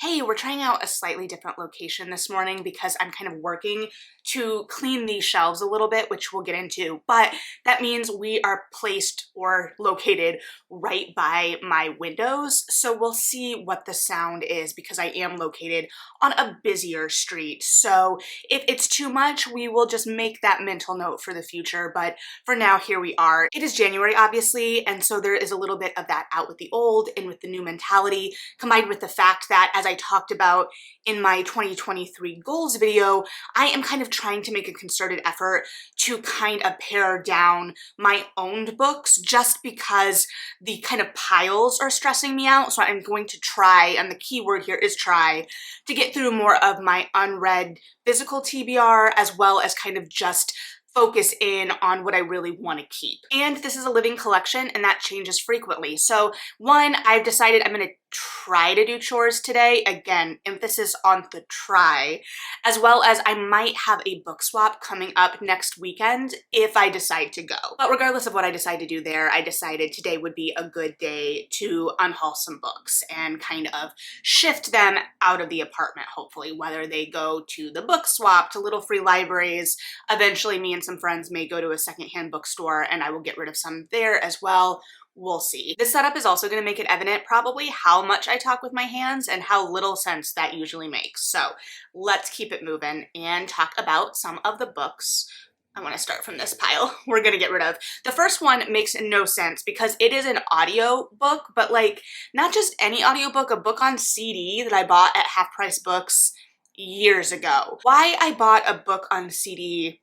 hey, we're trying out a slightly different location this morning because I'm kind of working to clean these shelves a little bit, which we'll get into, but that means we are placed or located right by my windows, so we'll see what the sound is because I am located on a busier street. So if it's too much, we will just make that mental note for the future, but for now, here we are. It is January, obviously, and so there is a little bit of that out with the old and with the new mentality, combined with the fact that, as I talked about in my 2023 goals video, I am kind of trying to make a concerted effort to kind of pare down my owned books just because the kind of piles are stressing me out. So I'm going to try, and the key word here is try, to get through more of my unread physical TBR as well as kind of just focus in on what I really want to keep. And this is a living collection and that changes frequently. So one, I've decided I'm going to try to do chores today. Again, emphasis on the try, as well as I might have a book swap coming up next weekend if I decide to go. But regardless of what I decide to do there, I decided today would be a good day to unhaul some books and kind of shift them out of the apartment, hopefully, whether they go to the book swap, to little free libraries. Eventually me and some friends may go to a secondhand bookstore and I will get rid of some there as well. We'll see. This setup is also going to make it evident probably how much I talk with my hands and how little sense that usually makes. So let's keep it moving and talk about some of the books I want to start from this pile we're going to get rid of. The first one makes no sense because it is an audio book, but like not just any audiobook, a book on CD that I bought at Half Price Books years ago. Why I bought a book on CD,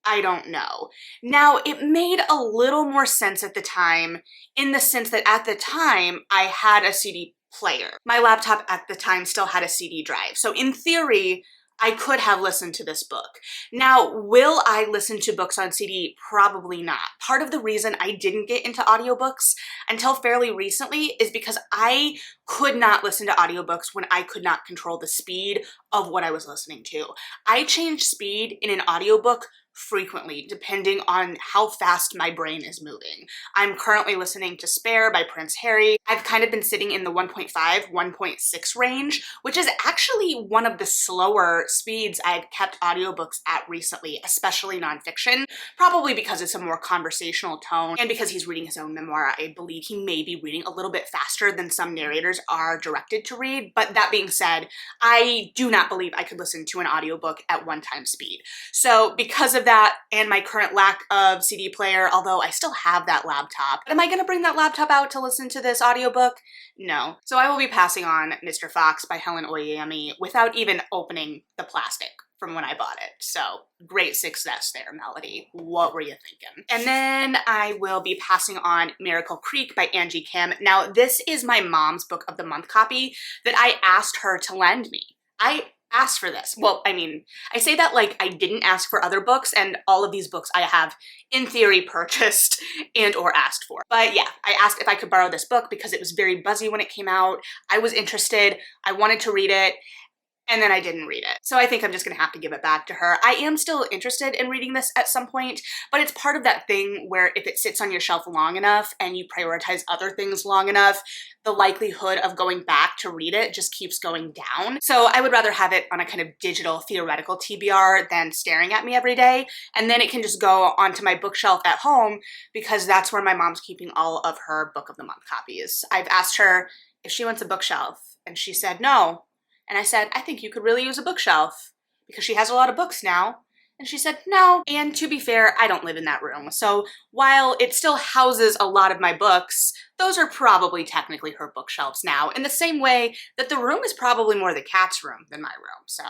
I don't know. Now, it made a little more sense at the time in the sense that at the time I had a CD player. My laptop at the time still had a CD drive. So in theory, I could have listened to this book. Now, will I listen to books on CD? Probably not. Part of the reason I didn't get into audiobooks until fairly recently is because I could not listen to audiobooks when I could not control the speed of what I was listening to. I change speed in an audiobook frequently, depending on how fast my brain is moving. I'm currently listening to Spare by Prince Harry. I've kind of been sitting in the 1.5, 1.6 range, which is actually one of the slower speeds I've kept audiobooks at recently, especially nonfiction, probably because it's a more conversational tone and because he's reading his own memoir. I believe he may be reading a little bit faster than some narrators are directed to read, but that being said, I do not believe I could listen to an audiobook at 1x speed. So because of that and my current lack of CD player, although I still have that laptop, am I gonna bring that laptop out to listen to this audiobook? No. So I will be passing on Mr. Fox by Helen Oyeyemi without even opening the plastic from when I bought it. So great success there, Melody. What were you thinking? And then I will be passing on Miracle Creek by Angie Kim. Now this is my mom's book of the month copy that I asked her to lend me. I asked for this. Well, I mean, I say that like I didn't ask for other books, and all of these books I have in theory purchased and or asked for. But yeah, I asked if I could borrow this book because it was very buzzy when it came out. I was interested, I wanted to read it, and then I didn't read it. So I think I'm just gonna have to give it back to her. I am still interested in reading this at some point, but it's part of that thing where if it sits on your shelf long enough and you prioritize other things long enough, the likelihood of going back to read it just keeps going down. So I would rather have it on a kind of digital theoretical TBR than staring at me every day. And then it can just go onto my bookshelf at home because that's where my mom's keeping all of her book of the month copies. I've asked her if she wants a bookshelf and she said no. And I said, I think you could really use a bookshelf because she has a lot of books now. And she said, no. And to be fair, I don't live in that room. So while it still houses a lot of my books, those are probably technically her bookshelves now, in the same way that the room is probably more the cat's room than my room. So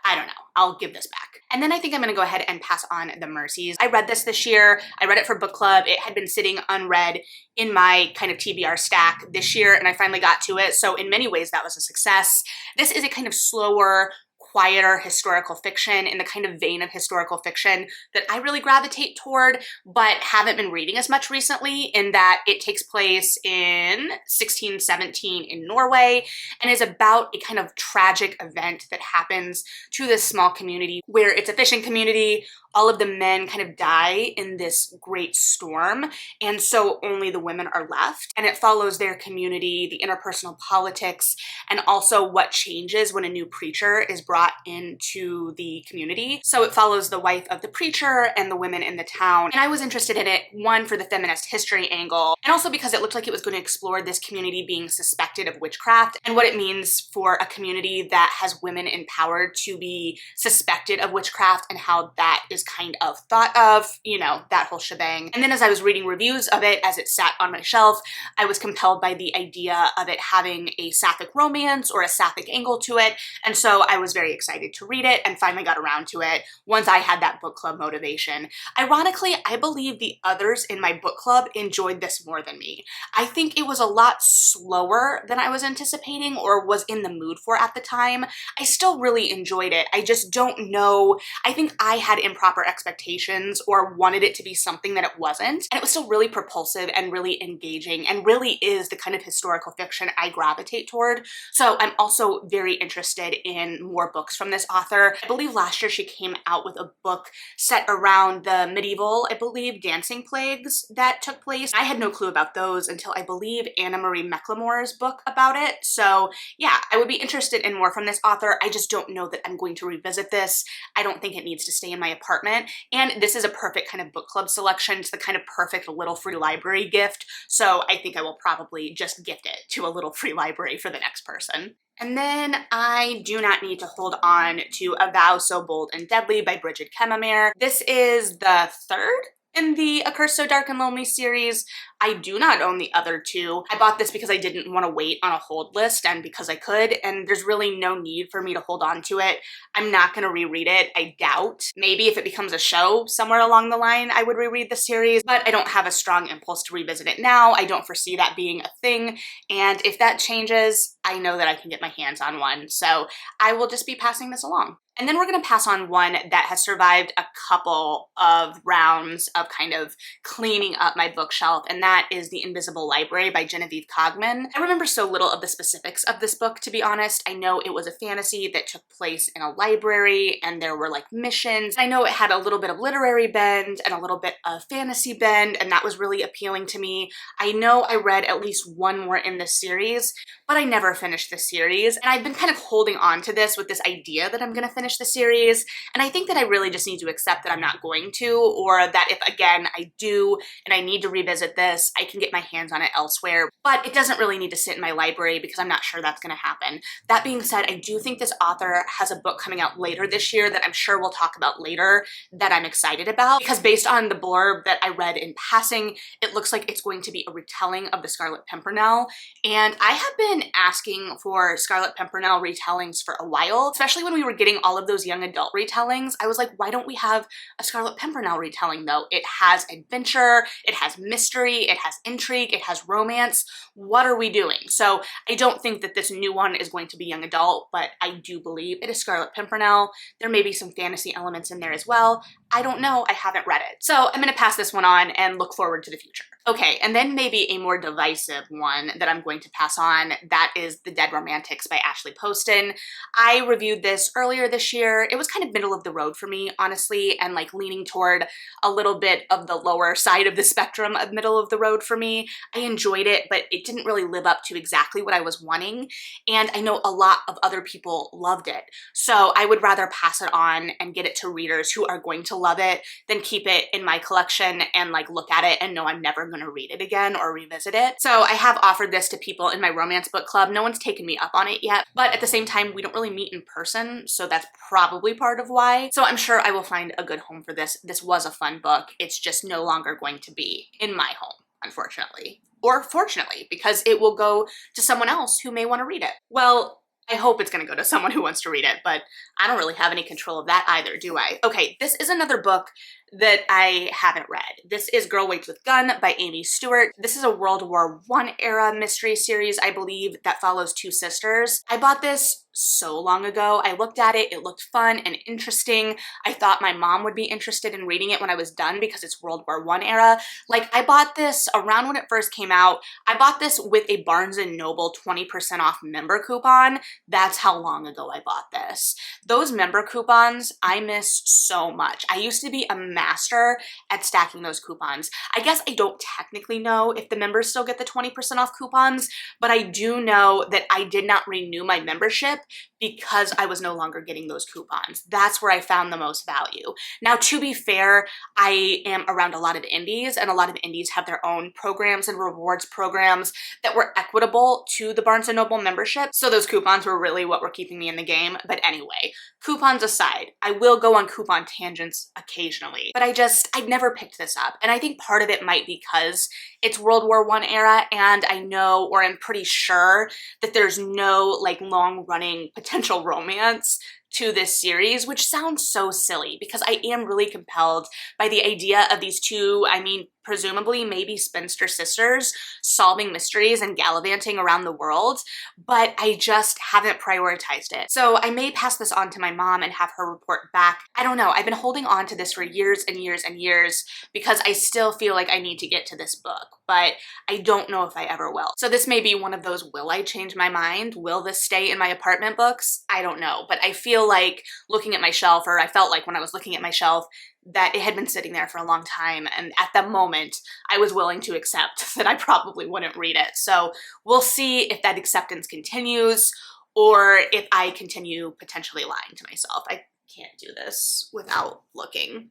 I don't know, I'll give this back. And then I think I'm gonna go ahead and pass on the Mercies. I read this year. I read it for book club. It had been sitting unread in my kind of TBR stack this year, and I finally got to it. So in many ways that was a success. This is a kind of slower, quieter historical fiction in the kind of vein of historical fiction that I really gravitate toward, but haven't been reading as much recently, in that it takes place in 1617 in Norway and is about a kind of tragic event that happens to this small community where it's a fishing community. all of the men kind of die in this great storm, and so only the women are left. And it follows their community, the interpersonal politics, and also what changes when a new preacher is brought into the community. So it follows the wife of the preacher and the women in the town. And I was interested in it, one, for the feminist history angle, and also because it looked like it was going to explore this community being suspected of witchcraft and what it means for a community that has women in power to be suspected of witchcraft and how that is kind of thought of, you know, that whole shebang. And then as I was reading reviews of it as it sat on my shelf, I was compelled by the idea of it having a sapphic romance or a sapphic angle to it. And so I was very excited to read it and finally got around to it once I had that book club motivation. Ironically, I believe the others in my book club enjoyed this more than me. I think it was a lot slower than I was anticipating or was in the mood for at the time. I still really enjoyed it. I just don't know. I think I had improper expectations or wanted it to be something that it wasn't. And it was still really propulsive and really engaging and really is the kind of historical fiction I gravitate toward. So I'm also very interested in more books from this author. I believe last year she came out with a book set around the medieval, I believe, dancing plagues that took place. I had no clue about those until I believe Anna Marie McLemore's book about it. So yeah, I would be interested in more from this author. I just don't know that I'm going to revisit this. I don't think it needs to stay in my apartment. And this is a perfect kind of book club selection. It's the kind of perfect little free library gift. So I think I will probably just gift it to a little free library for the next person. And then I do not need to hold on to A Vow So Bold and Deadly by Bridget Kemmermeyer. This is the third in the A Curse So Dark and Lonely series. I do not own the other two. I bought this because I didn't want to wait on a hold list and because I could, and there's really no need for me to hold on to it. I'm not going to reread it, I doubt. Maybe if it becomes a show somewhere along the line, I would reread the series, but I don't have a strong impulse to revisit it now. I don't foresee that being a thing, and if that changes, I know that I can get my hands on one, so I will just be passing this along. And then we're going to pass on one that has survived a couple of rounds of kind of cleaning up my bookshelf, and that is The Invisible Library by Genevieve Cogman. I remember so little of the specifics of this book, to be honest. I know it was a fantasy that took place in a library, and there were like missions. I know it had a little bit of literary bend and a little bit of fantasy bend, and that was really appealing to me. I know I read at least one more in this series, but I never finished the series, and I've been kind of holding on to this with this idea that I'm going to finish the series, and I think that I really just need to accept that I'm not going to, or that if again I do and I need to revisit this, I can get my hands on it elsewhere, but it doesn't really need to sit in my library because I'm not sure that's going to happen. That being said, I do think this author has a book coming out later this year that I'm sure we'll talk about later that I'm excited about, because based on the blurb that I read in passing, it looks like it's going to be a retelling of the Scarlet Pimpernel, and I have been asking for Scarlet Pimpernel retellings for a while, especially when we were getting all of those young adult retellings. I was like, why don't we have a Scarlet Pimpernel retelling though? It has adventure, it has mystery, it has intrigue, it has romance. What are we doing? So I don't think that this new one is going to be young adult, but I do believe it is Scarlet Pimpernel. There may be some fantasy elements in there as well. I don't know, I haven't read it. So I'm gonna pass this one on and look forward to the future. Okay, and then maybe a more divisive one that I'm going to pass on, that is The Dead Romantics by Ashley Poston. I reviewed this earlier this year. It was kind of middle of the road for me, honestly, and like leaning toward a little bit of the lower side of the spectrum of middle of the road for me. I enjoyed it, but it didn't really live up to exactly what I was wanting, and I know a lot of other people loved it. So I would rather pass it on and get it to readers who are going to love it than keep it in my collection and like look at it and know I'm never going to read it again or revisit it. So I have offered this to people in my romance book club. No one's taken me up on it yet, but at the same time, we don't really meet in person, so that's probably part of why. So I'm sure I will find a good home for this. This was a fun book. It's just no longer going to be in my home, unfortunately. Or fortunately, because it will go to someone else who may want to read it. Well, I hope it's going to go to someone who wants to read it, but I don't really have any control of that either, do I? Okay, this is another book that I haven't read. This is Girl Waits with Gun by Amy Stewart. This is a World War I era mystery series, I believe, that follows two sisters. I bought this so long ago. I looked at it, it looked fun and interesting. I thought my mom would be interested in reading it when I was done because it's World War I era. Like, I bought this around when it first came out. I bought this with a Barnes & Noble 20% off member coupon. That's how long ago I bought this. Those member coupons, I miss so much. I used to be a master at stacking those coupons. I guess I don't technically know if the members still get the 20% off coupons, but I do know that I did not renew my membership because I was no longer getting those coupons. That's where I found the most value. Now, to be fair, I am around a lot of indies, and a lot of indies have their own programs and rewards programs that were equitable to the Barnes & Noble membership, so those coupons were really what were keeping me in the game. But anyway, coupons aside, I will go on coupon tangents occasionally, but I'd never picked this up, and I think part of it might be because it's World War I era, and I know, or I'm pretty sure, that there's no like long-running potential romance to this series, which sounds so silly because I am really compelled by the idea of these two, I mean, presumably maybe spinster sisters solving mysteries and gallivanting around the world, but I just haven't prioritized it. So I may pass this on to my mom and have her report back. I don't know. I've been holding on to this for years and years and years because I still feel like I need to get to this book, but I don't know if I ever will. So this may be one of those, will I change my mind? Will this stay in my apartment books? I don't know, but I feel like looking at my shelf, or I felt like when I was looking at my shelf, that it had been sitting there for a long time, and at that moment I was willing to accept that I probably wouldn't read it. So we'll see if that acceptance continues or if I continue potentially lying to myself. I can't do this without looking.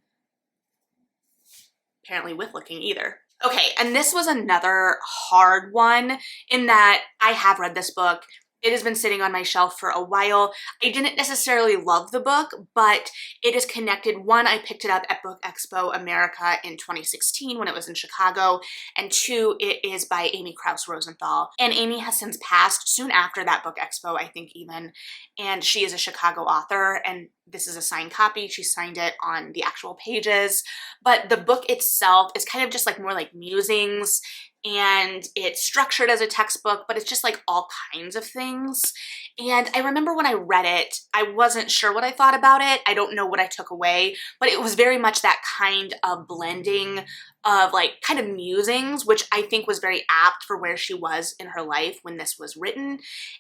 Apparently with looking either. Okay, and this was another hard one in that I have read this book. It has been sitting on my shelf for a while. I didn't necessarily love the book, but it is connected. One, I picked it up at Book Expo America in 2016 when it was in Chicago, and two, it is by Amy Krauss Rosenthal. And Amy has since passed soon after that Book Expo, I think even, and she is a Chicago author, and this is a signed copy. She signed it on the actual pages, but the book itself is kind of just like more like musings, and it's structured as a textbook, but it's just like all kinds of things. And I remember when I read it, I wasn't sure what I thought about it. I don't know what I took away, but it was very much that kind of blending of like kind of musings, which I think was very apt for where she was in her life when this was written.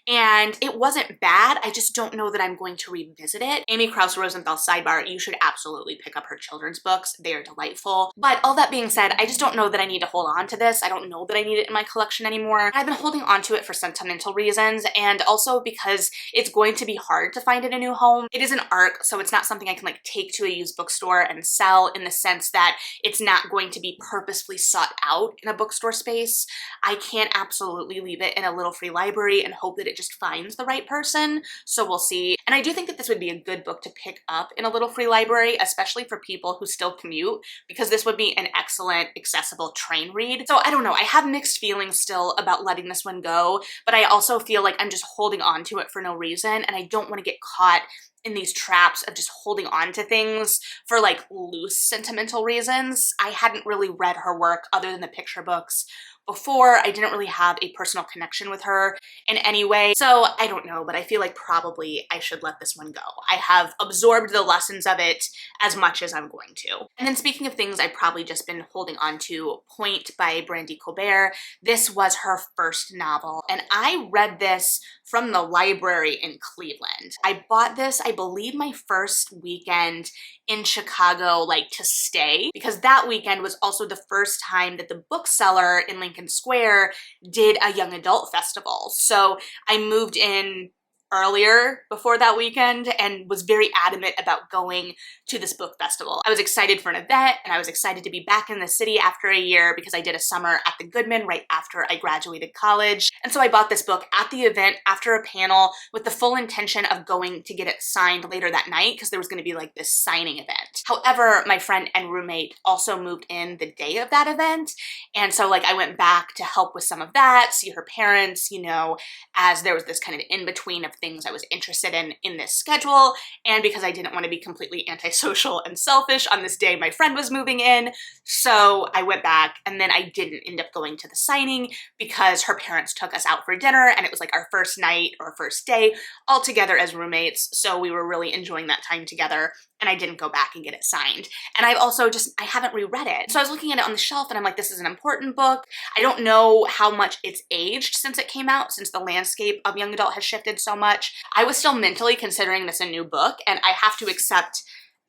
And it wasn't bad. I just don't know that I'm going to revisit it. Amy Krauss Rosenthal, sidebar, you should absolutely pick up her children's books. They are delightful. But all that being said, I just don't know that I need to hold on to this. I don't know that I need it in my collection anymore. I've been holding on to it for sentimental reasons, and also because it's going to be hard to find in a new home. It is an ARC, so it's not something I can like take to a used bookstore and sell, in the sense that it's not going to be purposefully sought out in a bookstore space. I can't absolutely leave it in a little free library and hope that it just finds the right person, so we'll see. And I do think that this would be a good book to pick up in a little free library, especially for people who still commute, because this would be an excellent, accessible train read. So I don't know, I have mixed feelings still about letting this one go, but I also feel like I'm just holding on to it for no reason, and I don't want to get caught in these traps of just holding on to things for like loose sentimental reasons. I hadn't really read her work other than the picture books before. I didn't really have a personal connection with her in any way. So I don't know, but I feel like probably I should let this one go. I have absorbed the lessons of it as much as I'm going to. And then speaking of things I've probably just been holding on to, Point by Brandy Colbert. This was her first novel, and I read this from the library in Cleveland. I bought this, I believe, my first weekend in Chicago, like to stay, because that weekend was also the first time that the bookseller in Lincoln Square did a young adult festival. So I moved in earlier before that weekend and was very adamant about going to this book festival. I was excited for an event, and I was excited to be back in the city after a year because I did a summer at the Goodman right after I graduated college. And so I bought this book at the event after a panel with the full intention of going to get it signed later that night because there was going to be like this signing event. However, my friend and roommate also moved in the day of that event, and so like I went back to help with some of that, see her parents, you know, as there was this kind of in-between of things I was interested in this schedule, and because I didn't want to be completely antisocial and selfish on this day my friend was moving in. So I went back, and then I didn't end up going to the signing because her parents took us out for dinner, and it was like our first night or first day all together as roommates. So we were really enjoying that time together, and I didn't go back and get it signed. And I've also I haven't reread it. So I was looking at it on the shelf and I'm like, this is an important book. I don't know how much it's aged since it came out, since the landscape of young adult has shifted so much. I was still mentally considering this a new book, and I have to accept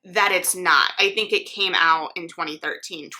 that it's not. I think it came out in 2014,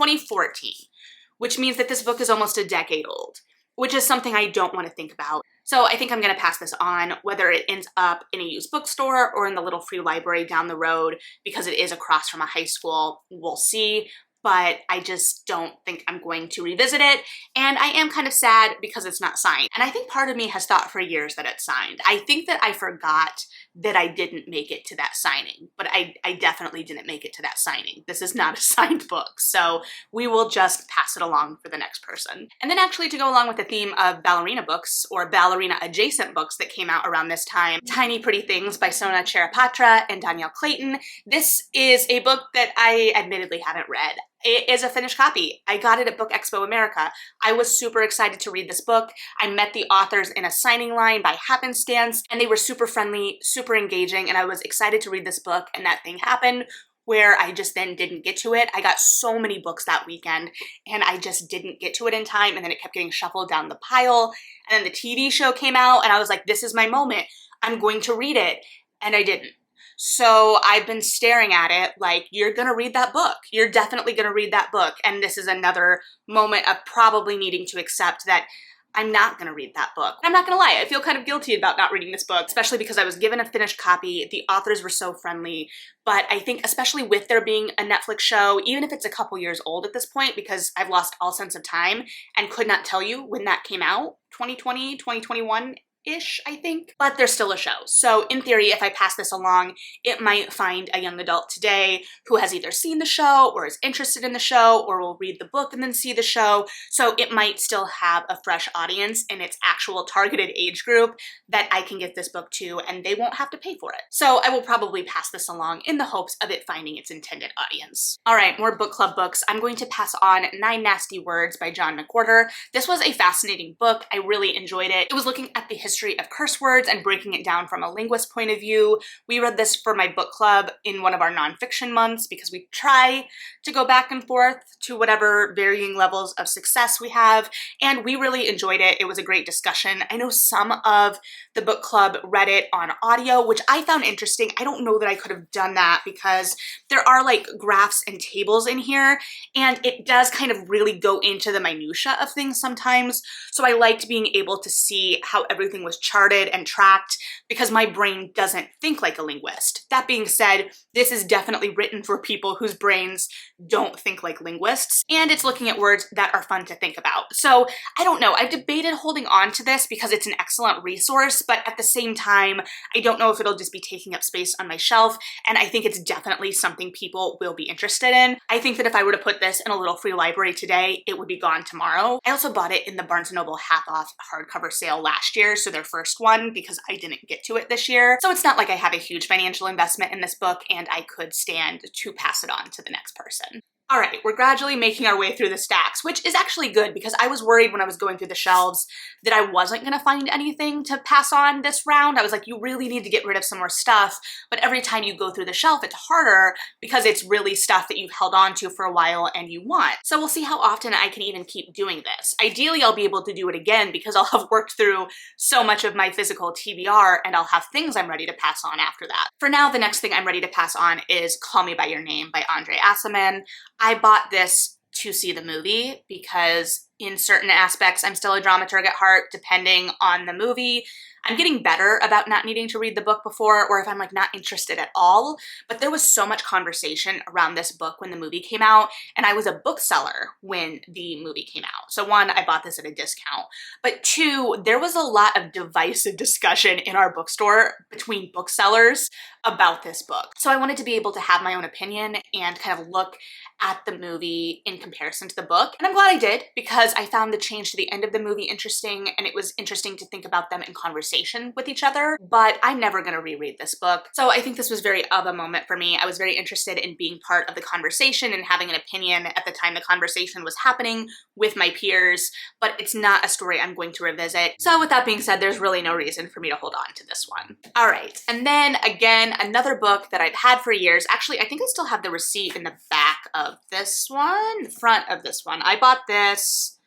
which means that this book is almost a decade old, which is something I don't want to think about. So I think I'm gonna pass this on, whether it ends up in a used bookstore or in the little free library down the road, because it is across from a high school. We'll see. But I just don't think I'm going to revisit it. And I am kind of sad because it's not signed. And I think part of me has thought for years that it's signed. I think that I forgot that I didn't make it to that signing, but I definitely didn't make it to that signing. This is not a signed book, so we will just pass it along for the next person. And then actually, to go along with the theme of ballerina books, or ballerina adjacent books that came out around this time, Tiny Pretty Things by Sona Charapatra and Danielle Clayton. This is a book that I admittedly haven't read. It is a finished copy. I got it at Book Expo America. I was super excited to read this book. I met the authors in a signing line by happenstance, and they were super friendly, super engaging, and I was excited to read this book, and that thing happened where I just then didn't get to it. I got so many books that weekend, and I just didn't get to it in time, and then it kept getting shuffled down the pile, and then the TV show came out, and I was like, this is my moment. I'm going to read it, and I didn't. So I've been staring at it like, you're gonna read that book. You're definitely gonna read that book. And this is another moment of probably needing to accept that I'm not gonna read that book. I'm not gonna lie, I feel kind of guilty about not reading this book, especially because I was given a finished copy. The authors were so friendly, but I think especially with there being a Netflix show, even if it's a couple years old at this point, because I've lost all sense of time and could not tell you when that came out, 2020, 2021, ish, I think, but there's still a show. So in theory, if I pass this along, it might find a young adult today who has either seen the show or is interested in the show or will read the book and then see the show. So it might still have a fresh audience in its actual targeted age group that I can get this book to, and they won't have to pay for it. So I will probably pass this along in the hopes of it finding its intended audience. All right, more book club books. I'm going to pass on 9 Nasty Words by John McWhorter. This was a fascinating book. I really enjoyed it. It was looking at the history of curse words and breaking it down from a linguist point of view. We read this for my book club in one of our nonfiction months because we try to go back and forth to whatever varying levels of success we have, and we really enjoyed it. It was a great discussion. I know some of the book club read it on audio, which I found interesting. I don't know that I could have done that because there are like graphs and tables in here, and it does kind of really go into the minutia of things sometimes. So I liked being able to see how everything was charted and tracked because my brain doesn't think like a linguist. That being said, this is definitely written for people whose brains don't think like linguists, and it's looking at words that are fun to think about. So I don't know, I've debated holding on to this because it's an excellent resource, but at the same time, I don't know if it'll just be taking up space on my shelf, and I think it's definitely something people will be interested in. I think that if I were to put this in a little free library today, it would be gone tomorrow. I also bought it in the Barnes & Noble half-off hardcover sale last year, so their first one, because I didn't get to it this year. So it's not like I have a huge financial investment in this book, and I could stand to pass it on to the next person. All right, we're gradually making our way through the stacks, which is actually good because I was worried when I was going through the shelves that I wasn't gonna find anything to pass on this round. I was like, you really need to get rid of some more stuff, but every time you go through the shelf, it's harder because it's really stuff that you've held on to for a while and you want. So we'll see how often I can even keep doing this. Ideally, I'll be able to do it again because I'll have worked through so much of my physical TBR and I'll have things I'm ready to pass on after that. For now, the next thing I'm ready to pass on is Call Me By Your Name by Andre Aciman. I bought this to see the movie because in certain aspects, I'm still a dramaturg at heart. Depending on the movie, I'm getting better about not needing to read the book before, or if I'm like not interested at all. But there was so much conversation around this book when the movie came out, and I was a bookseller when the movie came out. So one, I bought this at a discount, but two, there was a lot of divisive discussion in our bookstore between booksellers about this book. So I wanted to be able to have my own opinion and kind of look at the movie in comparison to the book. And I'm glad I did because I found the change to the end of the movie interesting, and it was interesting to think about them in conversation conversation with each other, but I'm never gonna reread this book. So I think this was very of a moment for me. I was very interested in being part of the conversation and having an opinion at the time the conversation was happening with my peers, but it's not a story I'm going to revisit. So with that being said, there's really no reason for me to hold on to this one. All right, and then again, another book that I've had for years. Actually, I think I still have the receipt in the back of this one, the front of this one. I bought this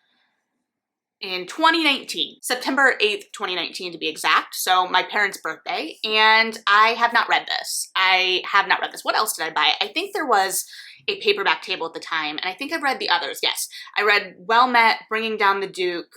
in 2019, September 8th, 2019 to be exact, so my parents' birthday, and I have not read this. I have not read this. What else did I buy? I think there was a paperback table at the time, and I think I've read the others. Yes, I read Well Met, Bringing Down the Duke.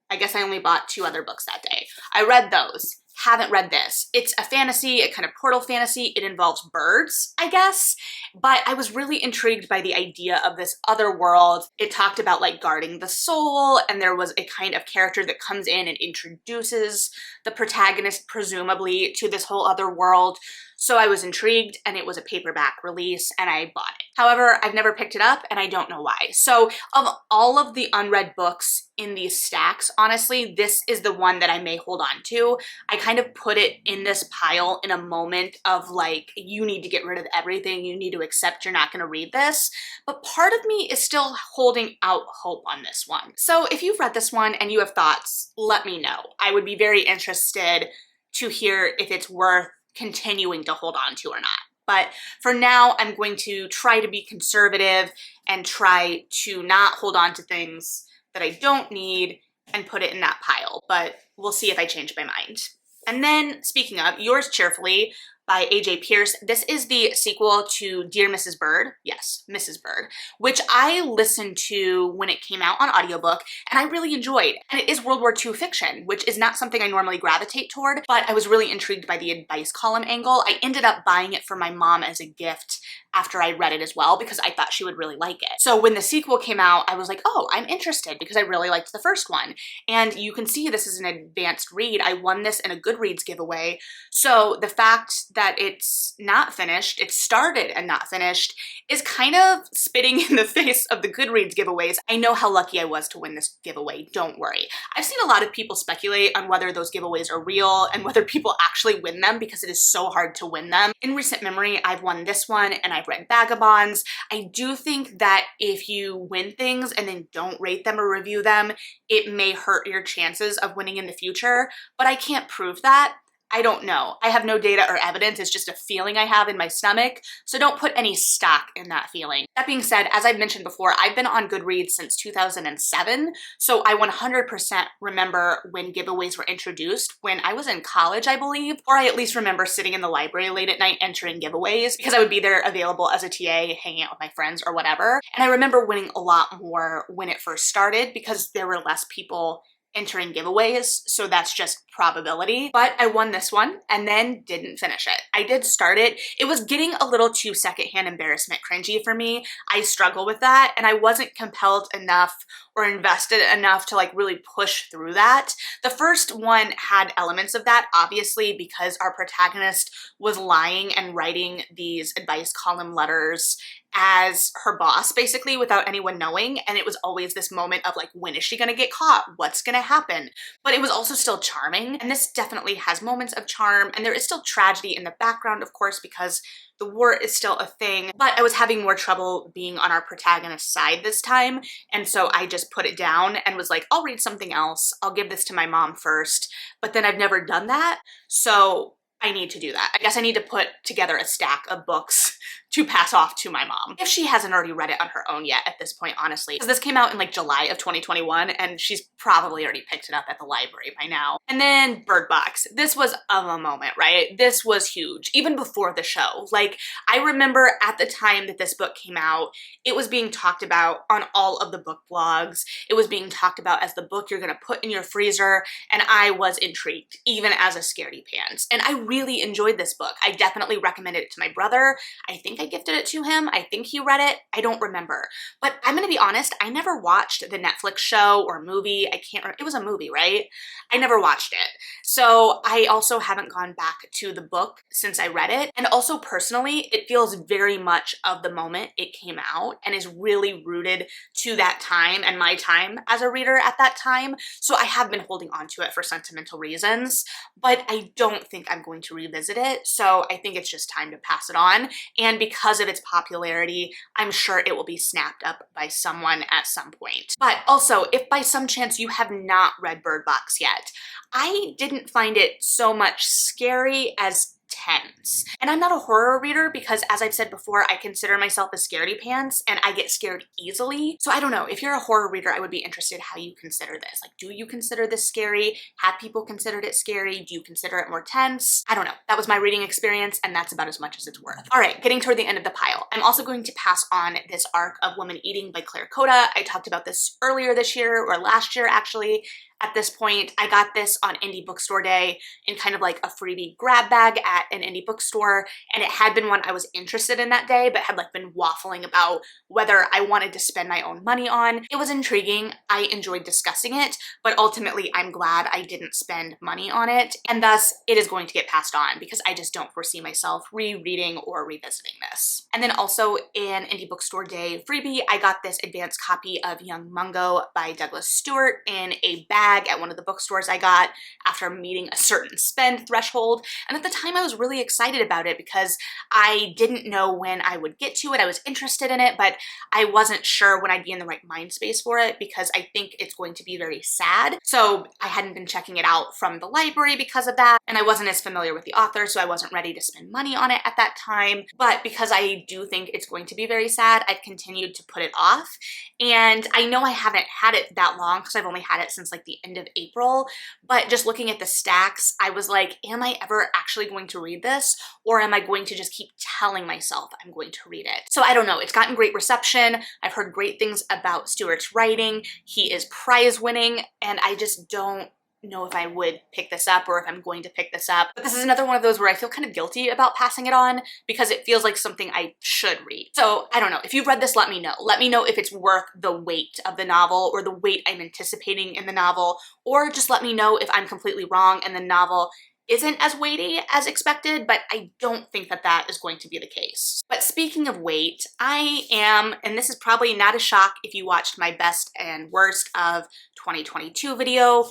I guess I only bought 2 other books that day. I read those. Haven't read this. It's a fantasy, a kind of portal fantasy. It involves birds, I guess, but I was really intrigued by the idea of this other world. It talked about like guarding the soul, and there was a kind of character that comes in and introduces the protagonist, presumably, to this whole other world. So I was intrigued, and it was a paperback release, and I bought it. However, I've never picked it up, and I don't know why. So of all of the unread books in these stacks, honestly, this is the one that I may hold on to. I kind of put it in this pile in a moment of like, you need to get rid of everything. You need to accept you're not going to read this. But part of me is still holding out hope on this one. So if you've read this one and you have thoughts, let me know. I would be very interested to hear if it's worth continuing to hold on to or not. But for now, I'm going to try to be conservative and try to not hold on to things that I don't need and put it in that pile. But we'll see if I change my mind. And then, speaking of, Yours Cheerfully by A.J. Pierce. This is the sequel to Dear Mrs. Bird. Yes, Mrs. Bird, which I listened to when it came out on audiobook, and I really enjoyed. And it is World War II fiction, which is not something I normally gravitate toward, but I was really intrigued by the advice column angle. I ended up buying it for my mom as a gift after I read it as well, because I thought she would really like it. So when the sequel came out, I was like, oh, I'm interested, because I really liked the first one. And you can see this is an advanced read. I won this in a Goodreads giveaway. So the fact that it's not finished, it started and not finished, is kind of spitting in the face of the Goodreads giveaways. I know how lucky I was to win this giveaway, don't worry. I've seen a lot of people speculate on whether those giveaways are real and whether people actually win them, because it is so hard to win them. In recent memory, I've won this one, and I've read Vagabonds. I do think that if you win things and then don't rate them or review them, it may hurt your chances of winning in the future, but I can't prove that. I don't know. I have no data or evidence. It's just a feeling I have in my stomach, so don't put any stock in that feeling. That being said, as I've mentioned before, I've been on Goodreads since 2007, so I 100% remember when giveaways were introduced when I was in college, I believe, or I at least remember sitting in the library late at night entering giveaways, because I would be there available as a TA, hanging out with my friends or whatever. And I remember winning a lot more when it first started, because there were less people entering giveaways, so that's just probability. But I won this one and then didn't finish it. I did start it. It was getting a little too secondhand embarrassment cringy for me. I struggle with that, and I wasn't compelled enough or invested enough to like really push through that. The first one had elements of that, obviously, because our protagonist was lying and writing these advice column letters as her boss, basically, without anyone knowing. And it was always this moment of like, when is she gonna get caught? What's gonna happen? But it was also still charming. And this definitely has moments of charm. And there is still tragedy in the background, of course, because the war is still a thing. But I was having more trouble being on our protagonist's side this time. And so I just put it down and was like, I'll read something else. I'll give this to my mom first. But then I've never done that. So I need to do that. I guess I need to put together a stack of books to pass off to my mom, if she hasn't already read it on her own yet at this point, honestly. Because this came out in like July of 2021, and she's probably already picked it up at the library by now. And then Bird Box. This was of a moment, right? This was huge, even before the show. Like, I remember at the time that this book came out, it was being talked about on all of the book blogs. It was being talked about as the book you're gonna put in your freezer, and I was intrigued, even as a scaredy pants. And I really enjoyed this book. I definitely recommended it to my brother. I think think I gifted it to him. I think he read it. I don't remember. But I'm gonna be honest, I never watched the Netflix show or movie. I can't remember. It was a movie, right? I never watched it. So I also haven't gone back to the book since I read it. And also personally, it feels very much of the moment it came out and is really rooted to that time and my time as a reader at that time. So I have been holding on to it for sentimental reasons, but I don't think I'm going to revisit it. So I think it's just time to pass it on. And because of its popularity, I'm sure it will be snapped up by someone at some point. But also, if by some chance you have not read Bird Box yet, I didn't find it so much scary as tense. And I'm not a horror reader because, as I've said before, I consider myself a scaredy pants and I get scared easily. So I don't know, if you're a horror reader, I would be interested how you consider this. Like, do you consider this scary? Have people considered it scary? Do you consider it more tense? I don't know. That was my reading experience and that's about as much as it's worth. All right, getting toward the end of the pile. I'm also going to pass on this arc of Woman Eating by Claire Coda. I talked about this earlier this year, or last year actually. At this point, I got this on Indie Bookstore Day in kind of like a freebie grab bag at an indie bookstore, and it had been one I was interested in that day, but had like been waffling about whether I wanted to spend my own money on. It was intriguing. I enjoyed discussing it, but ultimately I'm glad I didn't spend money on it, and thus it is going to get passed on because I just don't foresee myself rereading or revisiting this. And then also in Indie Bookstore Day freebie, I got this advanced copy of Young Mungo by Douglas Stewart in a bag at one of the bookstores I got after meeting a certain spend threshold. And at the time I was really excited about it because I didn't know when I would get to it. I was interested in it, but I wasn't sure when I'd be in the right mind space for it because I think it's going to be very sad. So I hadn't been checking it out from the library because of that, and I wasn't as familiar with the author, so I wasn't ready to spend money on it at that time. But because I do think it's going to be very sad, I've continued to put it off. And I know I haven't had it that long because I've only had it since like the end of April, but just looking at the stacks, I was like, am I ever actually going to read this, or am I going to just keep telling myself I'm going to read it? So I don't know. It's gotten great reception. I've heard great things about Stewart's writing. He is prize winning, and I just don't know if I would pick this up or if I'm going to pick this up. But this is another one of those where I feel kind of guilty about passing it on because it feels like something I should read. So I don't know. If you've read this, let me know. Let me know if it's worth the weight of the novel or the weight I'm anticipating in the novel, or just let me know if I'm completely wrong and the novel isn't as weighty as expected, but I don't think that that is going to be the case. But speaking of weight, I am, and this is probably not a shock if you watched my best and worst of 2022 video,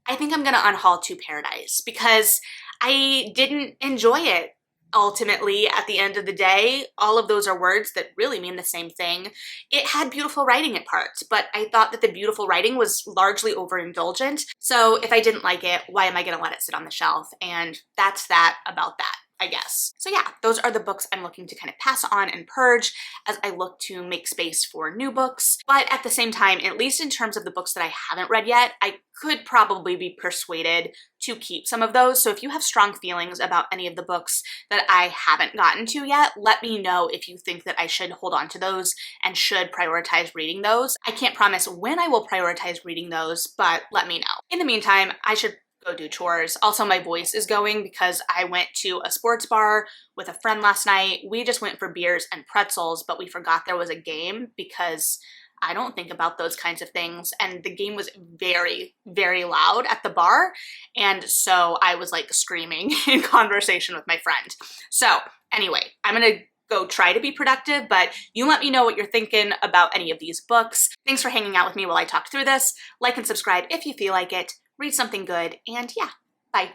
I think I'm gonna unhaul To Paradise because I didn't enjoy it. Ultimately, at the end of the day, all of those are words that really mean the same thing. It had beautiful writing at parts, but I thought that the beautiful writing was largely overindulgent. So if I didn't like it, why am I gonna let it sit on the shelf? And that's that about that, I guess. So yeah, those are the books I'm looking to kind of pass on and purge as I look to make space for new books. But at the same time, at least in terms of the books that I haven't read yet, I could probably be persuaded to keep some of those. So if you have strong feelings about any of the books that I haven't gotten to yet, let me know if you think that I should hold on to those and should prioritize reading those. I can't promise when I will prioritize reading those, but let me know. In the meantime, I should go do chores. Also, my voice is going because I went to a sports bar with a friend last night. We just went for beers and pretzels, but we forgot there was a game because I don't think about those kinds of things. And the game was very, very loud at the bar. And so I was like screaming in conversation with my friend. So anyway, I'm gonna go try to be productive, but you let me know what you're thinking about any of these books. Thanks for hanging out with me while I talked through this. Like and subscribe if you feel like it. Read something good, and yeah, bye.